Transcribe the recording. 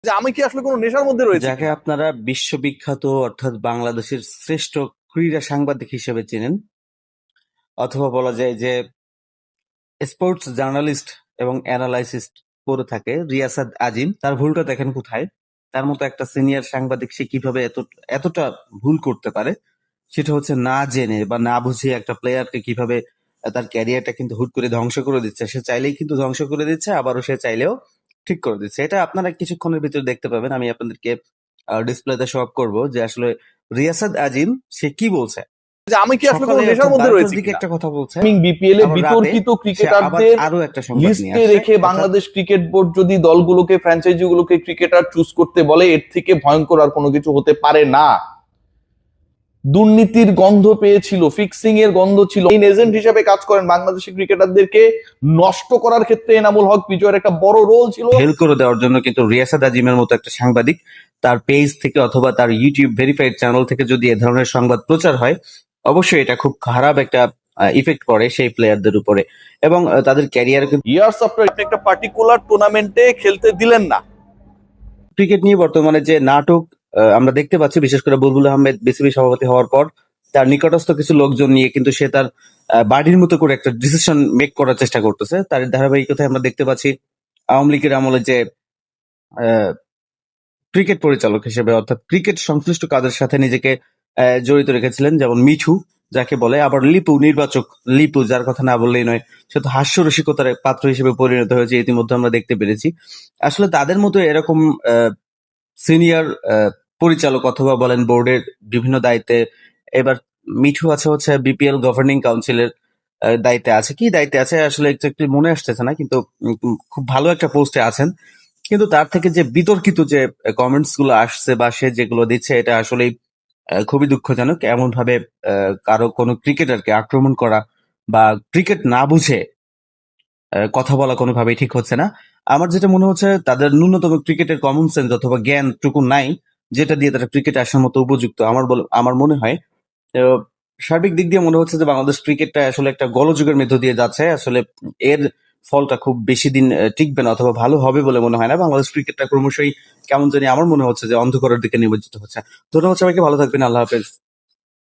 যে আমি কি আসলে কোনো নেশার মধ্যে রয়েছে যাকে কিনা। আপনারা বিশ্ববিখ্যাত অর্থাৎ বাংলাদেশের শ্রেষ্ঠ ক্রীড়া সাংবাদিক হিসেবে চেনেন, অথবা বলা যায় যে স্পোর্টস জার্নালিস্ট এবং অ্যানালাইসিস্ট করে থাকে রিয়াসাত আজিম, তার ভুলটা দেখেন কোথায়। তার মতো একটা সিনিয়র সাংবাদিক সে কিভাবে এতটা ভুল করতে পারে, সেটা হচ্ছে না জেনে বা না বুঝে একটা প্লেয়ারকে কিভাবে তার ক্যারিয়ারটা কিন্তু হুট করে ধ্বংস করে দিচ্ছে। সে চাইলেই কিন্তু ধ্বংস করে দিচ্ছে, আবারও সে চাইলেও ঠিক করে দিচ্ছে। এটা আপনারা কিছুক্ষণের ভিতরে দেখতে পাবেন। আমি আপনাদেরকে ডিসপ্লেতে শো আপ করবো যে আসলে রিয়াসাত আজিম সে কি বলছে। যে আমি কি আসলে কোনো সকালে নেশার অর্থাৎ মধ্যে 12টার রয়েছে দিকে কিনা। একটা কথা বলছে, বিপিএল এ আবার রাতে বিতর্কিত সে আবার ক্রিকেটারদের আরো একটা সংবাদ নিয়ে লিস্টে আসছে। রেখে অর্থাৎ বাংলাদেশ ক্রিকেট বোর্ড যদি দলগুলোকে ফ্র্যাঞ্চাইজিগুলোকে ক্রিকেটার চুজ করতে বলে, এর থেকে ভয়ঙ্কর আর কোনো কিছু হতে পারে না। দুর্নীতির গন্ধ পেয়েছিল, ফিক্সিং এর গন্ধ ছিল। এজেন্ট হিসেবে কাজ করেন, বাংলাদেশি ক্রিকেটারদেরকে নষ্ট করার ক্ষেত্রে এনামুল হক বিজয়ের একটা বড় রোল ছিল। হেল করে দেওয়ার জন্য কিন্তু রিয়াসাত আজিমের মতো একটা সাংবাদিক তার পেজ থেকে অথবা তার ইউটিউব ভেরিফাইড চ্যানেল থেকে যদি এ ধরনের সংবাদ প্রচার হয়, অবশ্যই এটা খুব খারাপ একটা ইফেক্ট পড়ে সেই প্লেয়ারদের উপরে এবং তাদের ক্যারিয়ার। ইয়ার্স আফটার আপনি একটা পার্টিকুলার টুর্নামেন্টে খেলতে দিলেন না। ক্রিকেট নিয়ে বর্তমানে যে নাটক আমরা দেখতে পাচ্ছি, বিশেষ করে বুলবুল আহমেদ বিসিবি সভাপতি হওয়ার পর তার নিকটস্থ কিছু লোকজন নিয়ে কিন্তু সে তার বাড়ির মতো করে একটা ডিসিশন মেক করার চেষ্টা করতেছে। তার ধারাবাহিকতায় আমরা দেখতে পাচ্ছি আওয়ামী লীগের আমলে যে ক্রিকেট পরিচালক হিসেবে অর্থাৎ ক্রিকেট সংশ্লিষ্ট কাজের সাথে নিজেকে জড়িত রেখেছিলেন, যেমন মিঠু যাকে বলে, আবার লিপু, নির্বাচক লিপু যার কথা না বললেই নয়, সে তো হাস্যরসিকতার পাত্র হিসেবে পরিণত হয়েছে, ইতিমধ্যে আমরা দেখতে পেরেছি। আসলে তাদের মতো এরকম সিনিয়র পরিচালক অথবা বলেন বোর্ডের বিভিন্ন দায়িত্বে, এবার মিঠু আছে হচ্ছে বিপিএল গভর্নিং কাউন্সিলের দায়িত্বে আছে, কি দায়িত্বে আছে আসলে এক্স্যাক্টলি মনে আসতেছে না, কিন্তু খুব ভালো একটা পোস্টে আছেন। কিন্তু তার থেকে যে বিতর্কিত যে কমেন্টস গুলো আসছে বা সে যেগুলো দিচ্ছে, এটা আসলে খুবই দুঃখজনক। এমন ভাবে কারো কোনো ক্রিকেটারকে আক্রমণ করা বা ক্রিকেট না বুঝে কথা বলা কোনোভাবেই ঠিক হচ্ছে না। আমার যেটা মনে হচ্ছে তাদের ন্যূনতম ক্রিকেটের কমন সেন্স অথবা জ্ঞানটুকু নাই, যেটা দিয়ে তারা ক্রিকেটে আসার মতো উপযুক্ত আমার মনে হয়। তো সার্বিক দিক দিয়ে মনে হচ্ছে যে বাংলাদেশ ক্রিকেটটা আসলে একটা গোলযোগের মধ্য দিয়ে যাচ্ছে। আসলে এর ফলটা খুব বেশি দিন টিকবে না অথবা ভালো হবে বলে মনে হয় না। বাংলাদেশ ক্রিকেটটা ক্রমশই কেমন জানি আমার মনে হচ্ছে যে অন্ধকারের দিকে নিমজ্জিত হচ্ছে। ধন্যবাদ সবাইকে, ভালো থাকবেন, আল্লাহ হাফেজ।